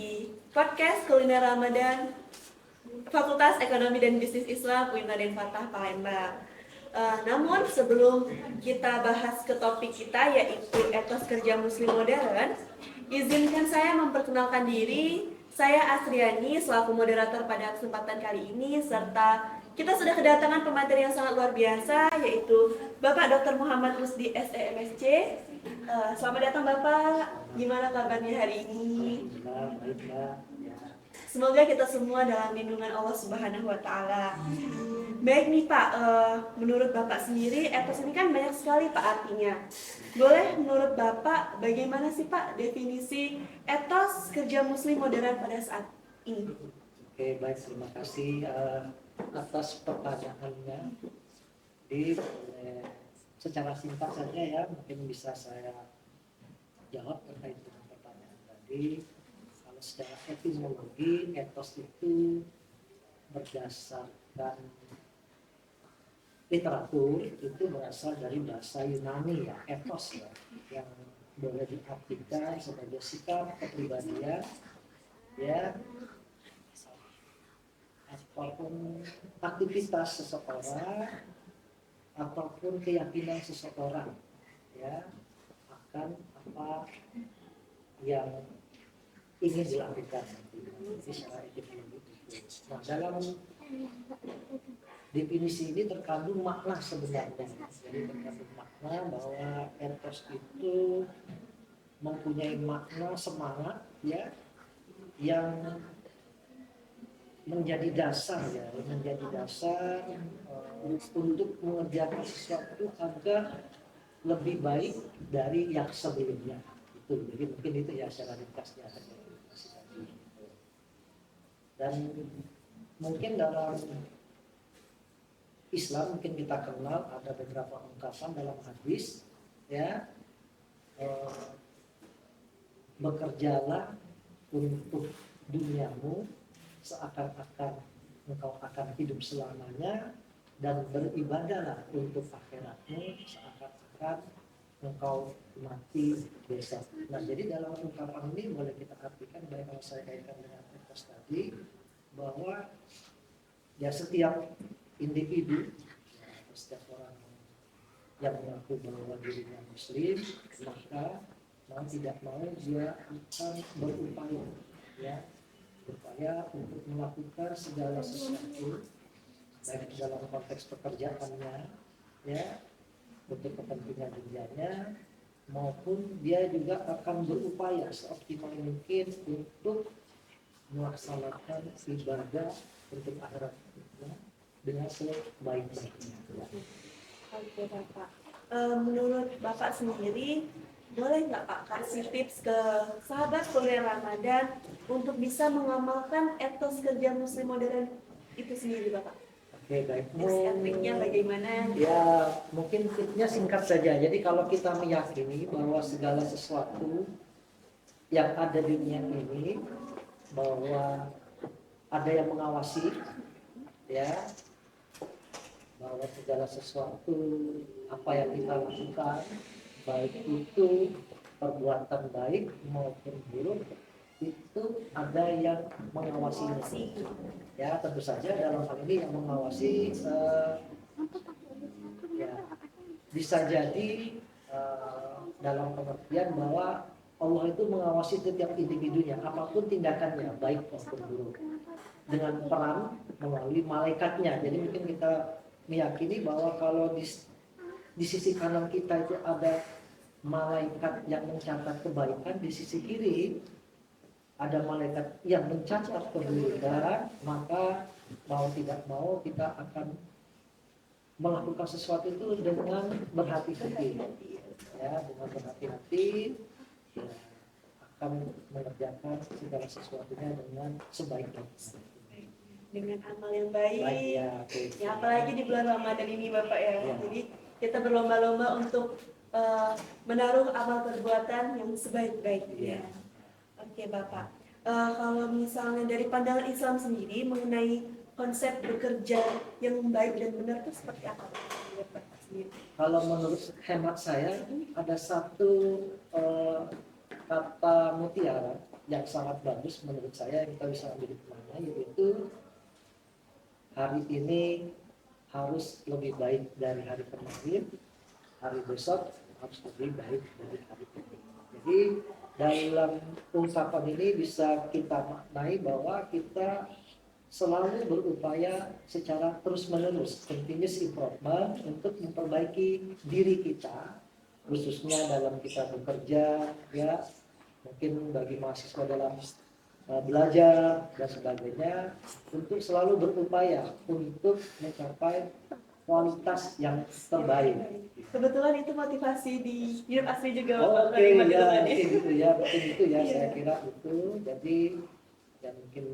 di podcast Kuliner Ramadan Fakultas Ekonomi dan Bisnis Islam UIN Raden Fatah Palembang. Namun sebelum kita bahas ke topik kita yaitu etos kerja muslim modern, izinkan saya memperkenalkan diri. Saya Asriani selaku moderator pada kesempatan kali ini, serta kita sudah kedatangan pemateri yang sangat luar biasa yaitu Bapak Dr. Muhammad Rusdi SEMSC. Selamat datang Bapak, gimana kabarnya hari ini? Semoga kita semua dalam lindungan Allah Subhanahu wa Ta'ala. Baik nih Pak, menurut Bapak sendiri etos ini kan banyak sekali Pak artinya. Boleh menurut Bapak bagaimana sih Pak definisi etos kerja muslim modern pada saat ini? Oke, baik, terima kasih atas pertanyaannya. Jadi secara singkat saja ya, mungkin bisa saya jawab terkait dengan pertanyaan tadi. Kalau secara etimologi, etos itu berdasarkan literatur itu berasal dari bahasa Yunani ya, ethos ya, yang boleh diartikan sebagai sikap kepribadian ya, ataupun aktivitas seseorang ataupun keyakinan seseorang ya akan apa yang ingin dilakukan nanti secara etimologi. Nah, dalam definisi ini terkandung makna sebenarnya. Jadi terkandung makna bahwa etos itu mempunyai makna semangat ya yang menjadi dasar untuk mengerjakan sesuatu agar lebih baik dari yang sebelumnya. Itu jadi mungkin itu ya secara ringkasnya. Dan mungkin dalam Islam mungkin kita kenal ada beberapa ungkapan dalam hadis ya, bekerjalah untuk duniamu seakan-akan engkau akan hidup selamanya, dan beribadahlah untuk akhiratmu seakan-akan engkau mati besok. Nah, jadi dalam ungkapan ini boleh kita artikan, baik kalau saya kaitkan dengan etos tadi, bahwa ya setiap individu, setiap orang yang mengaku bahwa dirinya muslim, maka mau tidak mau dia akan berupaya untuk melakukan segala sesuatu, baik dalam konteks pekerjaannya ya, untuk kepentingan dunianya, maupun dia juga akan berupaya seoptimal mungkin untuk melaksanakan ibadah untuk akhirat dengan sebaik-baiknya. Oke Bapak, menurut Bapak sendiri boleh nggak Pak kasih tips ke sahabat kuliah Ramadan untuk bisa mengamalkan etos kerja muslim modern itu sendiri Bapak? Oke, baik. Triknya bagaimana? Ya, mungkin tipsnya singkat saja. Jadi kalau kita meyakini bahwa segala sesuatu yang ada di dunia ini, bahwa ada yang mengawasi, ya, bahwa segala sesuatu apa yang kita lakukan, baik itu perbuatan baik maupun buruk, itu ada yang mengawasinya. Ya, tentu saja dalam hal ini yang mengawasi ya, bisa jadi dalam pengertian bahwa Allah itu mengawasi setiap individunya, apapun tindakannya, baik maupun buruk, dengan peran melalui malaikatnya. Jadi mungkin kita meyakini bahwa kalau di sisi kanan kita itu ada malaikat yang mencatat kebaikan, di sisi kiri ada malaikat yang mencatat keburukan, maka mau tidak mau kita akan melakukan sesuatu itu dengan berhati-hati, ya, dengan berhati-hati, ya, akan mengerjakan segala sesuatunya dengan sebaik-baiknya, dengan amal yang baik. ya, Apalagi di bulan Ramadan ini Bapak ya. Jadi kita berlomba-lomba untuk menaruh amal perbuatan yang sebaik-baiknya. Oke Bapak, kalau misalnya dari pandangan Islam sendiri mengenai konsep bekerja yang baik dan benar itu seperti apa Bapak sendiri? Kalau menurut hemat saya ada satu kata mutiara yang sangat bagus menurut saya yang kita bisa ambil kemana, yaitu hari ini harus lebih baik dari hari kemarin, hari besok harus lebih baik dari hari ini. Jadi dalam ungkapan ini bisa kita maknai bahwa kita selalu berupaya secara terus-menerus, continuous improvement, untuk memperbaiki diri kita, khususnya dalam kita bekerja, ya, mungkin bagi mahasiswa dalam belajar dan sebagainya, untuk selalu berupaya untuk mencapai kualitas yang terbaik. Kebetulan itu motivasi di hidup asli juga. Oke, Pak, ya, teman-teman, mungkin itu ya, Iya. saya kira itu. Jadi ya mungkin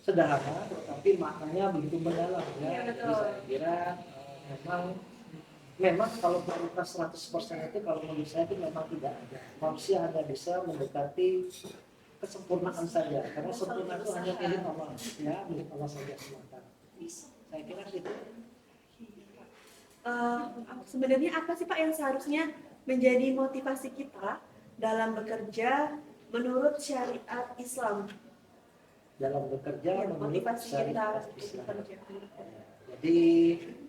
sederhana, tapi maknanya begitu mendalam ya. Iya, Jadi betul. saya kira memang kalau kualitas 100% itu kalau menurut saya itu memang tidak ada. Manusia hanya bisa mendekati kesempurnaan saja, karena sempurna itu hanya milik Allah, ya, milik Allah saja semata. Saya kira itu. Sebenarnya apa sih Pak yang seharusnya menjadi motivasi kita dalam bekerja menurut syariat Islam? Dalam bekerja Ya, menurut motivasi kita syariat untuk Islam. bekerja. Jadi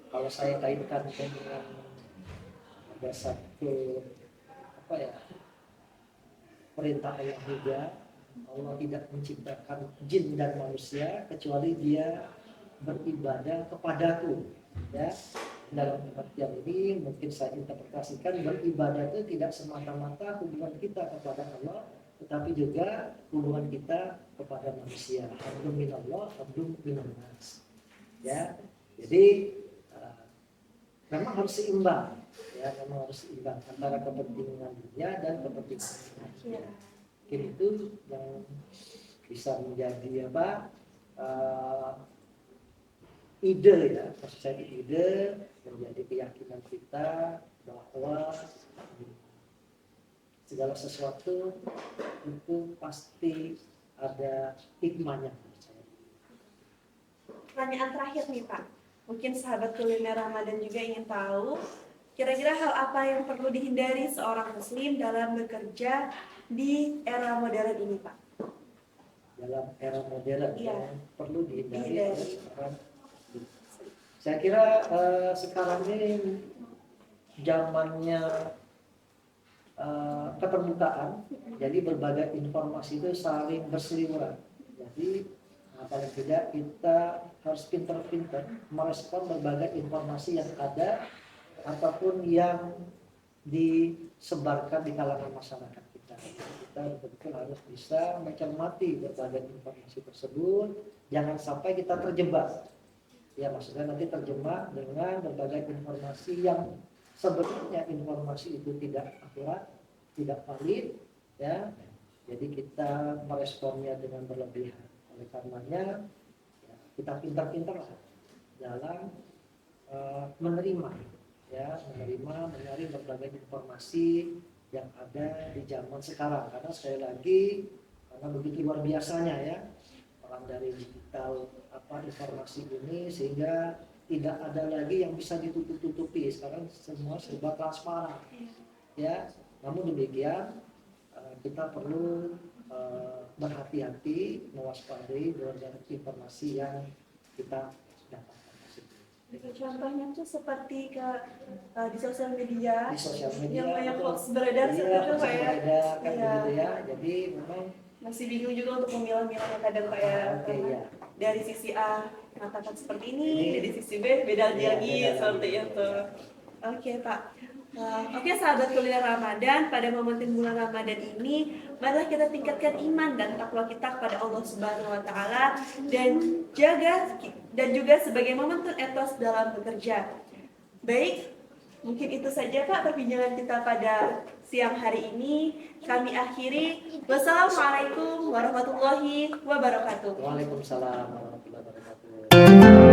kalau saya kaitkan dengan ada satu apa ya, perintah Allah juga, Allah tidak menciptakan jin dan manusia kecuali dia beribadah kepadaku, ya. Dalam pengertian ini mungkin saya interpretasikan beribadah itu tidak semata-mata hubungan kita kepada Allah, tetapi juga hubungan kita kepada manusia. Abdun minallah, abdun minannas. Ya, jadi memang harus seimbang, ya, memang harus seimbang antara kepentingan dunia dan kepentingan Ya. mungkin itu yang bisa menjadi apa, ide, ya, maksud saya ide menjadi keyakinan kita bahwa segala sesuatu itu pasti ada hikmahnya. Pertanyaan terakhir nih Pak, mungkin sahabat kuliner Ramadan juga ingin tahu kira-kira hal apa yang perlu dihindari seorang muslim dalam bekerja di era modern ini Pak? Dalam era modern, Iya. yang perlu dihindari Dihindari. oleh seorang. Saya kira sekarang ini zamannya keterbukaan, jadi berbagai informasi itu saling berseliweran. Jadi paling tidak kita harus pintar-pintar merespon berbagai informasi yang ada ataupun yang disebarkan di kalangan masyarakat kita. Kita betul-betul harus bisa mencermati berbagai informasi tersebut, jangan sampai kita terjebak. Ya, maksudnya nanti terjebak dengan berbagai informasi yang sebetulnya informasi itu tidak akurat, tidak valid, ya. Jadi kita meresponnya dengan berlebihan. Oleh karenanya ya, kita pintar-pintar dalam menerima, ya, menyaring berbagai informasi yang ada di zaman sekarang. Karena sekali lagi, karena begitu luar biasanya, ya, orang dari digital informasi ini, sehingga tidak ada lagi yang bisa ditutup-tutupi. Sekarang semua serba transparan, ya. Namun demikian kita perlu berhati-hati, mewaspadai dengan informasi yang kita dapatkan. Contohnya tuh seperti di sosial media, Di sosial media yang banyak atau hoax beredar seperti itu Pak ya. beredar, kan, Iya. begitu ya. Jadi memang Masih bingung juga untuk memilah-milahnya kadang Pak ya. oke, ya. Dari sisi A mengatakan seperti ini, Ini. dari sisi B beda Iya, lagi beda seperti lagi. itu. Oke Pak. Oke sahabat kuliner Ramadan, pada momentum bulan Ramadan ini, marilah kita tingkatkan iman dan takwa kita kepada Allah Subhanahu Wa Taala dan juga sebagai momentum etos dalam bekerja. Baik, mungkin itu saja Pak perbincangan kita pada siang hari ini. Kami akhiri. Wassalamualaikum warahmatullahi wabarakatuh. Waalaikumsalam warahmatullahi wabarakatuh.